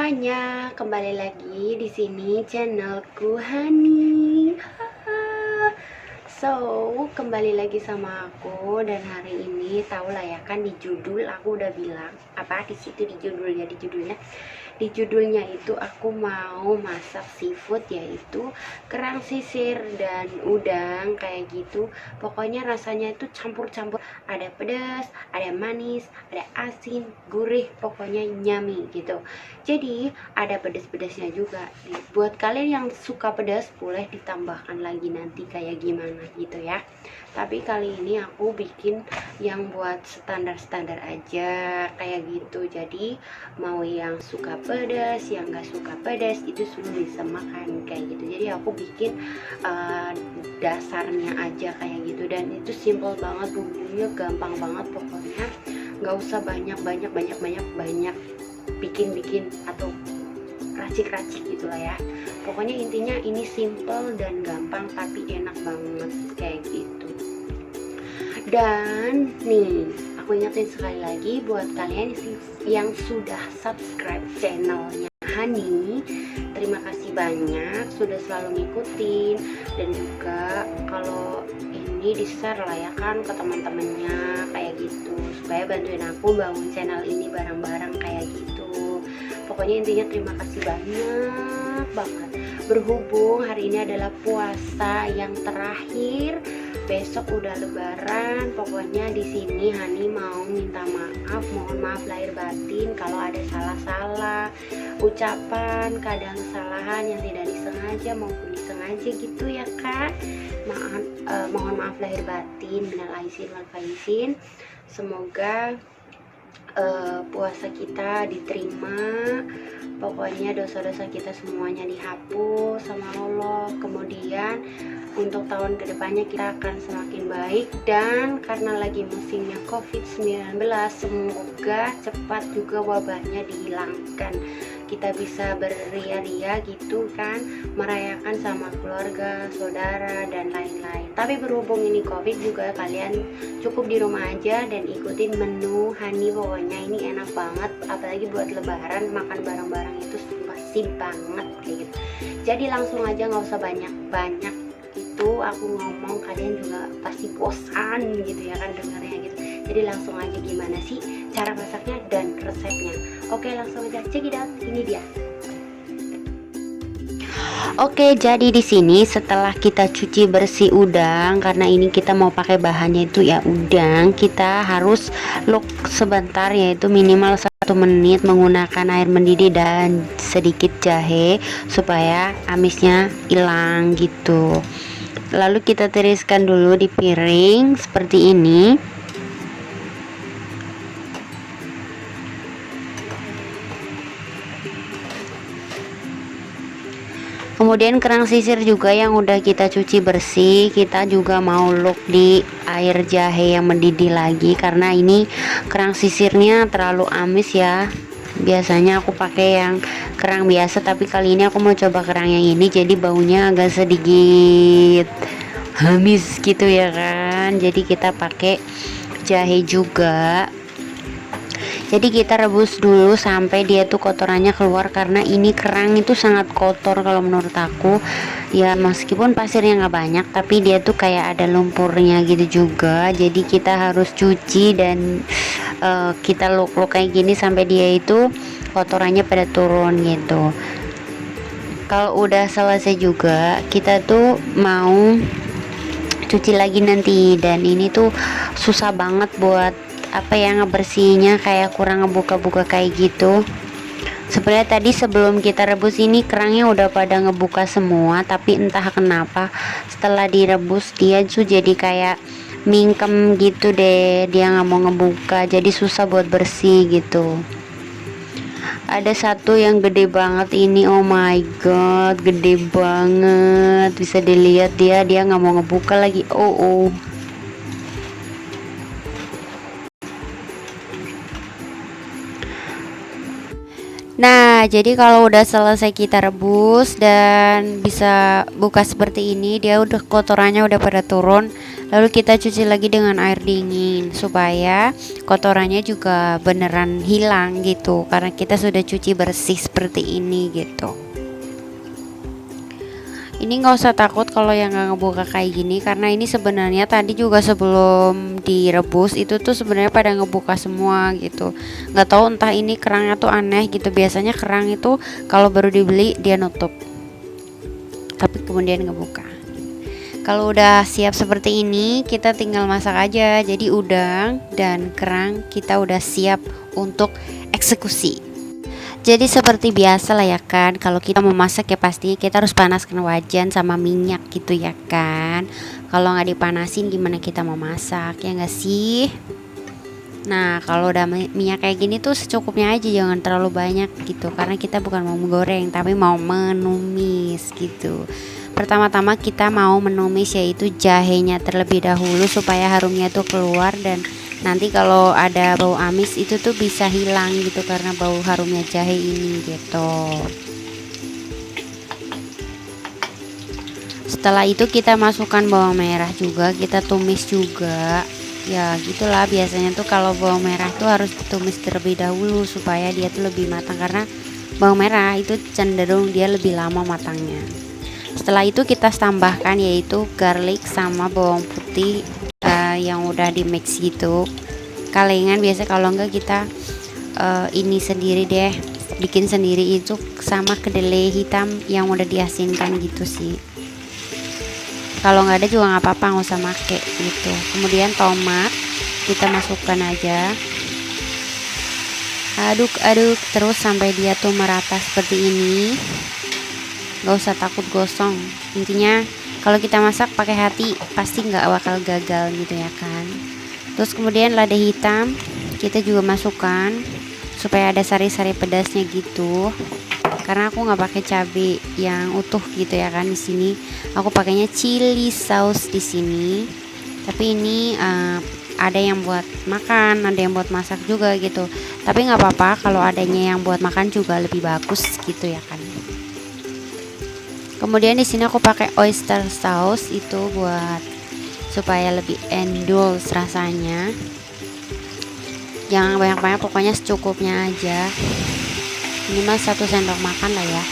semuanya, kembali lagi di sini channelku Hani. So, kembali lagi sama aku dan hari ini tahu lah ya kan di judul aku udah bilang apa di situ di judulnya itu aku mau masak seafood, yaitu kerang sisir dan udang kayak gitu. Pokoknya rasanya itu campur-campur, ada pedas, ada manis, ada asin, gurih, pokoknya yummy gitu. Jadi ada pedas-pedasnya juga. Buat kalian yang suka pedas boleh ditambahkan lagi nanti kayak gimana gitu ya. Tapi kali ini aku bikin yang buat standar-standar aja kayak gitu. Jadi mau yang suka pedas, yang gak suka pedas itu semua bisa makan kayak gitu. Jadi aku bikin dasarnya aja kayak gitu, dan itu simple banget, bumbunya gampang banget. Pokoknya nggak usah banyak bikin atau racik-racik gitulah ya. Pokoknya intinya ini simple dan gampang tapi enak banget kayak gitu. Dan nih, aku ingetin sekali lagi buat kalian yang sudah subscribe channelnya Hani, terima kasih banyak sudah selalu ngikutin, dan juga kalau ini di-share lah ya kan ke teman-temannya kayak gitu, supaya bantuin aku bangun channel ini bareng-bareng kayak gitu. Pokoknya intinya terima kasih banyak banget. Berhubung hari ini adalah puasa yang terakhir, besok udah lebaran. Pokoknya di sini Hani mau minta maaf, mohon maaf lahir batin kalau ada salah-salah ucapan, kadang kesalahan yang tidak disengaja maupun disengaja gitu ya Kak. Mohon maaf lahir batin, minal aizin wal faizin. Semoga puasa kita diterima, pokoknya dosa-dosa kita semuanya dihapus sama Allah. Kemudian untuk tahun kedepannya kita akan semakin baik, dan karena lagi musimnya COVID-19, semoga cepat juga wabahnya dihilangkan, kita bisa beria-ria gitu kan, merayakan sama keluarga, saudara, dan lain-lain. Tapi berhubung ini COVID juga, kalian cukup di rumah aja dan ikutin menu Hani. Pokoknya ini enak banget, apalagi buat lebaran makan bareng-bareng itu pasti banget kayak gitu. Jadi langsung aja, nggak usah banyak-banyak itu aku ngomong, kalian juga pasti bosan gitu ya kan dengarnya gitu. Jadi langsung aja gimana sih cara masaknya dan resepnya. Oke, langsung aja check it out. Ini dia. Oke, jadi di sini setelah kita cuci bersih udang, karena ini kita mau pakai bahannya itu ya udang, kita harus look sebentar, yaitu minimal 1 menit menggunakan air mendidih dan sedikit jahe supaya amisnya hilang gitu. Lalu kita tiriskan dulu di piring seperti ini. Kemudian kerang sisir juga yang udah kita cuci bersih, kita juga mau look di air jahe yang mendidih lagi, karena ini kerang sisirnya terlalu amis ya. Biasanya aku pakai yang kerang biasa, tapi kali ini aku mau coba kerang yang ini, jadi baunya agak sedikit amis gitu ya kan. Jadi kita pakai jahe juga. Jadi kita rebus dulu sampai dia tuh kotorannya keluar, karena ini kerang itu sangat kotor kalau menurut aku ya, meskipun pasirnya nggak banyak tapi dia tuh kayak ada lumpurnya gitu juga. Jadi kita harus cuci dan kita luk kayak gini sampai dia itu kotorannya pada turun gitu. Kalau udah selesai juga kita tuh mau cuci lagi nanti, dan ini tuh susah banget buat apa ya, ngebersihinnya, kayak kurang ngebuka-buka kayak gitu. Sebenarnya tadi sebelum kita rebus ini kerangnya udah pada ngebuka semua, tapi entah kenapa setelah direbus dia tuh jadi kayak mingkem gitu deh, dia nggak mau ngebuka, jadi susah buat bersih gitu. Ada satu yang gede banget ini, oh my god, gede banget, bisa dilihat dia nggak mau ngebuka lagi. Oh. Nah, jadi kalau udah selesai kita rebus dan bisa buka seperti ini, dia udah kotorannya udah pada turun. Lalu kita cuci lagi dengan air dingin supaya kotorannya juga beneran hilang gitu, karena kita sudah cuci bersih seperti ini gitu. Ini nggak usah takut kalau yang nggak ngebuka kayak gini, karena ini sebenarnya tadi juga sebelum direbus itu tuh sebenarnya pada ngebuka semua gitu. Nggak tahu entah ini kerangnya tuh aneh gitu. Biasanya kerang itu kalau baru dibeli dia nutup, tapi kemudian ngebuka. Kalau udah siap seperti ini, kita tinggal masak aja. Jadi udang dan kerang kita udah siap untuk eksekusi. Jadi seperti biasa lah ya kan, kalau kita mau masak ya pastinya kita harus panaskan wajan sama minyak gitu ya kan. Kalau nggak dipanasin gimana kita mau masak, ya nggak sih? Nah kalau udah minyak kayak gini tuh secukupnya aja, jangan terlalu banyak gitu, karena kita bukan mau menggoreng tapi mau menumis gitu. Pertama-tama kita mau menumis yaitu jahenya terlebih dahulu supaya harumnya tuh keluar, dan nanti kalau ada bau amis itu tuh bisa hilang gitu karena bau harumnya jahe ini gitu. Setelah itu kita masukkan bawang merah juga, kita tumis juga. Ya gitulah biasanya tuh kalau bawang merah tuh harus ditumis terlebih dahulu supaya dia tuh lebih matang, karena bawang merah itu cenderung dia lebih lama matangnya. Setelah itu kita tambahkan yaitu garlic sama bawang putih yang udah di mix gitu, kalengan biasa. Kalau enggak kita ini sendiri deh, bikin sendiri itu, sama kedelai hitam yang udah diasinkan gitu sih. Kalau nggak ada juga nggak apa-apa, nggak usah make gitu. Kemudian tomat kita masukkan aja, aduk-aduk terus sampai dia tuh merata seperti ini. Nggak usah takut gosong, intinya kalau kita masak pakai hati pasti nggak bakal gagal gitu ya kan. Terus kemudian lada hitam kita juga masukkan supaya ada sari-sari pedasnya gitu, karena aku nggak pakai cabai yang utuh gitu ya kan. Di sini aku pakainya chili sauce di sini, tapi ini ada yang buat makan, ada yang buat masak juga gitu, tapi nggak apa-apa kalau adanya yang buat makan juga lebih bagus gitu ya kan. Kemudian di sini aku pakai oyster sauce itu buat supaya lebih endul rasanya. Jangan banyak-banyak, pokoknya secukupnya aja. Minimal 1 sendok makan lah ya.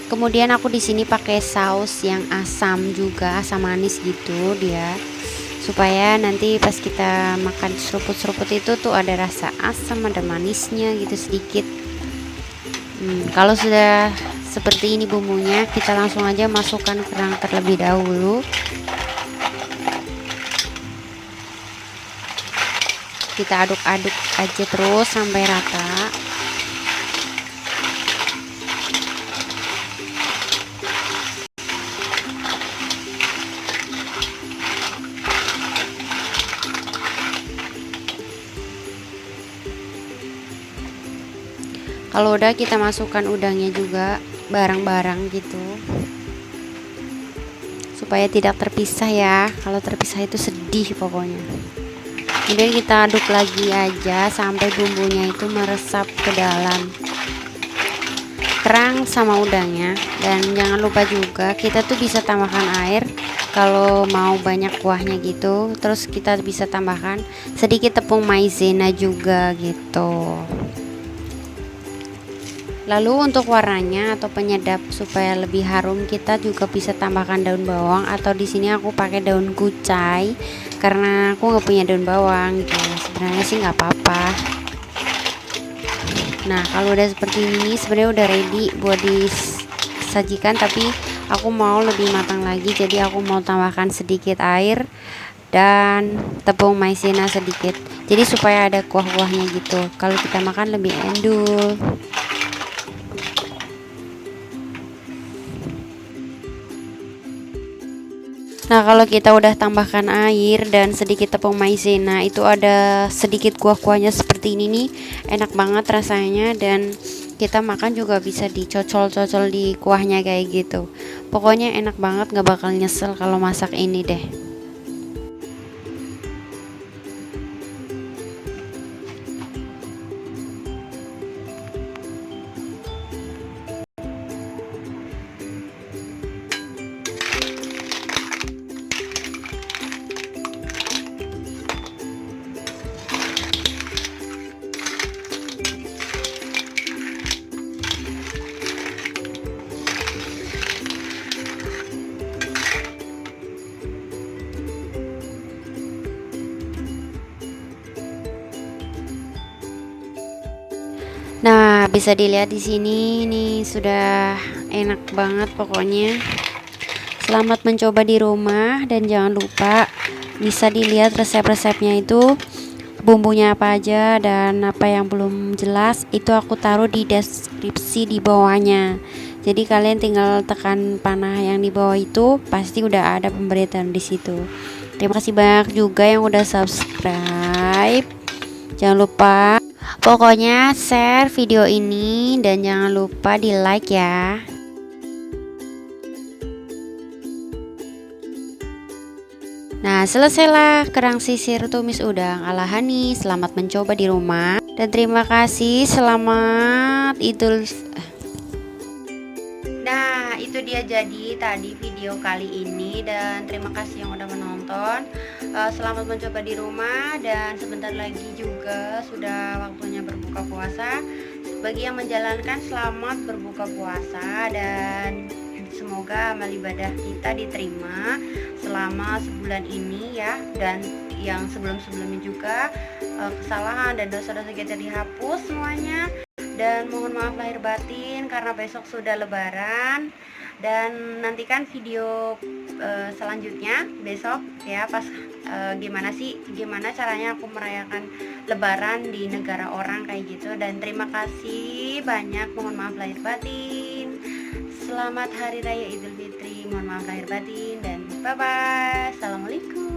Kemudian aku di sini pakai saus yang asam juga, asam manis gitu dia, supaya nanti pas kita makan seruput-seruput itu tuh ada rasa asam, ada manisnya gitu sedikit. Kalau sudah seperti ini bumbunya, kita langsung aja masukkan kerang terlebih dahulu. Kita aduk-aduk aja terus sampai rata. Kalau udah kita masukkan udangnya juga bareng-bareng gitu, supaya tidak terpisah ya. Kalau terpisah itu sedih pokoknya. Kemudian kita aduk lagi aja sampai bumbunya itu meresap ke dalam kerang sama udangnya. Dan jangan lupa juga kita tuh bisa tambahkan air kalau mau banyak kuahnya gitu. Terus kita bisa tambahkan sedikit tepung maizena juga gitu. Lalu untuk warnanya atau penyedap supaya lebih harum, kita juga bisa tambahkan daun bawang, atau di sini aku pakai daun kucai karena aku nggak punya daun bawang gitu. Sebenarnya sih nggak apa-apa. Nah kalau udah seperti ini sebenarnya udah ready buat disajikan, tapi aku mau lebih matang lagi, jadi aku mau tambahkan sedikit air dan tepung maizena sedikit, jadi supaya ada kuah-kuahnya gitu. Kalau kita makan lebih endul. Nah kalau kita udah tambahkan air dan sedikit tepung maizena, itu ada sedikit kuah-kuahnya seperti ini nih, enak banget rasanya. Dan kita makan juga bisa dicocol-cocol di kuahnya kayak gitu. Pokoknya enak banget, gak bakal nyesel kalau masak ini deh. bisa dilihat di sini nih, sudah enak banget pokoknya. Selamat mencoba di rumah, dan jangan lupa bisa dilihat resep-resepnya itu, bumbunya apa aja dan apa yang belum jelas itu aku taruh di deskripsi di bawahnya. Jadi kalian tinggal tekan panah yang di bawah itu, pasti udah ada pemberitahuan di situ. Terima kasih banyak juga yang udah subscribe. Jangan lupa pokoknya share video ini dan jangan lupa di like ya. Nah, selesailah kerang sisir tumis udang ala Hani. Selamat mencoba di rumah dan terima kasih. Selamat Idul. Nah, itu dia jadi tadi video kali ini, dan terima kasih yang udah menonton. Selamat mencoba di rumah, dan sebentar lagi juga sudah waktunya berbuka puasa. Bagi yang menjalankan, selamat berbuka puasa, dan semoga amal ibadah kita diterima selama sebulan ini ya, dan yang sebelum-sebelumnya juga kesalahan dan dosa-dosa kita dihapus semuanya. Dan mohon maaf lahir batin karena besok sudah lebaran. Dan nantikan video selanjutnya besok ya, pas gimana caranya aku merayakan lebaran di negara orang kayak gitu. Dan terima kasih banyak, mohon maaf lahir batin. Selamat Hari Raya Idul Fitri, mohon maaf lahir batin, dan bye bye. Assalamualaikum.